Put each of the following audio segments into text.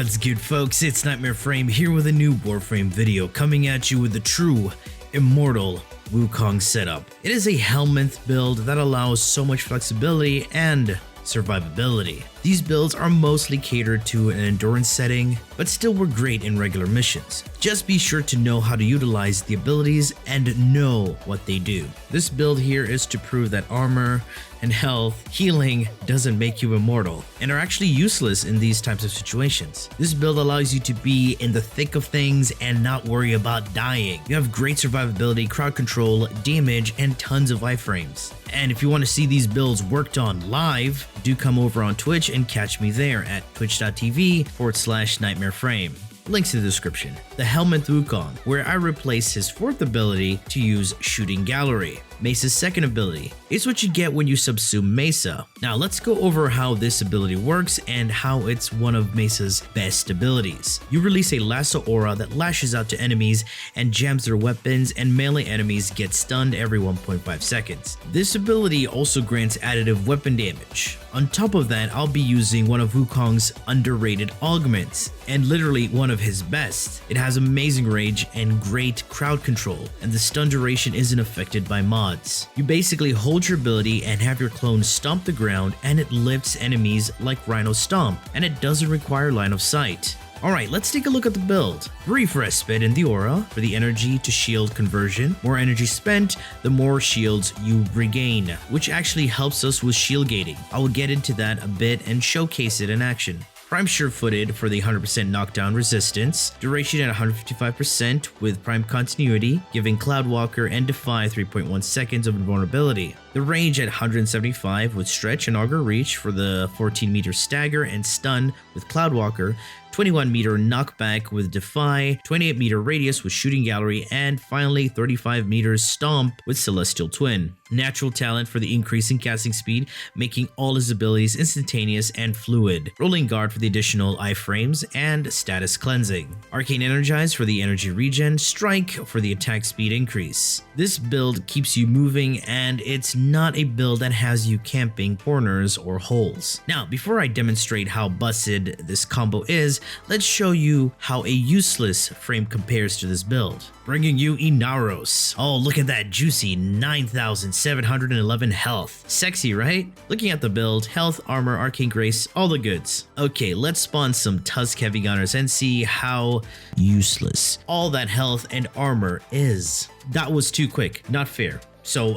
What's good, folks? It's Nightmare Frame here with a new Warframe video, coming at you with the true Immortal Wukong setup. It is a Helminth build that allows so much flexibility and survivability. These builds are mostly catered to an endurance setting, but still work great in regular missions. Just be sure to know how to utilize the abilities and know what they do. This build here is to prove that armor and health, healing doesn't make you immortal, and are actually useless in these types of situations. This build allows you to be in the thick of things and not worry about dying. You have great survivability, crowd control, damage, and tons of iframes. And if you want to see these builds worked on live, do come over on Twitch and catch me there at twitch.tv/nightmareframe. Links in the description. The Helminth Wukong, where I replace his fourth ability to use Shooting Gallery. Mesa's second ability. It's what you get when you subsume Mesa. Now let's go over how this ability works and how it's one of Mesa's best abilities. You release a lasso aura that lashes out to enemies and jams their weapons, and melee enemies get stunned every 1.5 seconds. This ability also grants additive weapon damage. On top of that, I'll be using one of Wukong's underrated augments, and literally one of his best. It has amazing range and great crowd control, and the stun duration isn't affected by mods. You basically hold your ability and have your clone stomp the ground, and it lifts enemies like Rhino Stomp, and it doesn't require line of sight. Alright, let's take a look at the build. Brief respite in the aura for the energy to shield conversion. More energy spent, the more shields you regain, which actually helps us with shield gating. I will get into that a bit and showcase it in action. Prime sure-footed for the 100% knockdown resistance, duration at 155% with prime continuity, giving Cloudwalker and Defy 3.1 seconds of invulnerability. The range at 175 with stretch and augur reach for the 14-meter stagger and stun with Cloudwalker, 21-meter knockback with Defy, 28-meter radius with Shooting Gallery, and finally 35 meters stomp with Celestial Twin. Natural talent for the increase in casting speed, making all his abilities instantaneous and fluid. Rolling Guard for the additional iframes and status cleansing. Arcane Energize for the energy regen, Strike for the attack speed increase. This build keeps you moving, and it's not a build that has you camping corners or holes. Now, before I demonstrate how busted this combo is, let's show you how a useless frame compares to this build. Bringing you Inaros. Oh, look at that juicy 9,711 health. Sexy, right? Looking at the build, health, armor, arcane grace, all the goods. Okay, let's spawn some Tusk heavy gunners and see how useless all that health and armor is. That was too quick, not fair. So,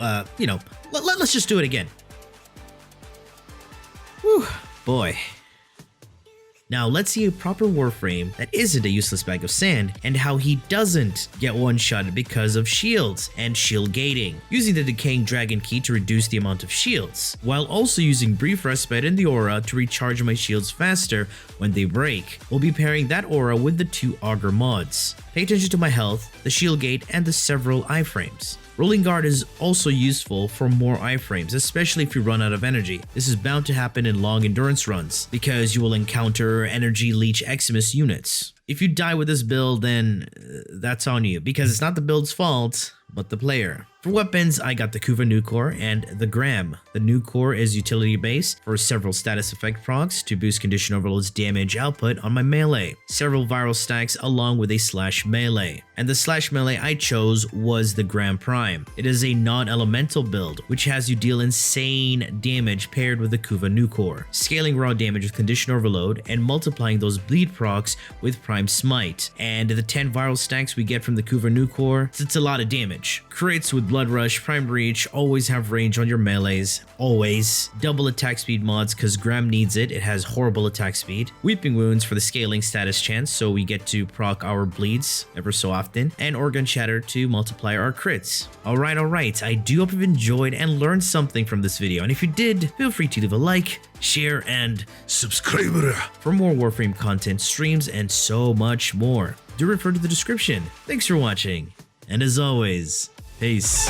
let's just do it again. Whew, boy. Now let's see a proper Warframe that isn't a useless bag of sand, and how he doesn't get one-shotted because of shields and shield gating, using the Decaying Dragon Key to reduce the amount of shields, while also using Brief Respite in the aura to recharge my shields faster when they break. We'll be pairing that aura with the 2 augur mods. Pay attention to my health, the shield gate, and the several iframes. Rolling Guard is also useful for more iframes, especially if you run out of energy. This is bound to happen in long endurance runs, because you will encounter energy leech Eximus units. If you die with this build, then that's on you, because it's not the build's fault, but the player. For weapons, I got the Kuva Nucor and the Gram. The Nucor is utility based for several status effect procs to boost Condition Overload's damage output on my melee, several viral stacks along with a slash melee. And the slash melee I chose was the Gram Prime. It is a non-elemental build, which has you deal insane damage paired with the Kuva Nucor, scaling raw damage with Condition Overload and multiplying those bleed procs with Prime Smite. And the 10 viral stacks we get from the Kuva Nucor, it's a lot of damage. Crits with Blood Rush, Prime Reach, always have range on your melees, always. Double attack speed mods because Gram needs it, it has horrible attack speed. Weeping Wounds for the scaling status chance, so we get to proc our bleeds ever so often. And Organ Shatter to multiply our crits. Alright, I do hope you've enjoyed and learned something from this video, and if you did, feel free to leave a like, share, and subscribe for more Warframe content, streams, and so much more. Do refer to the description. Thanks for watching, and as always, peace.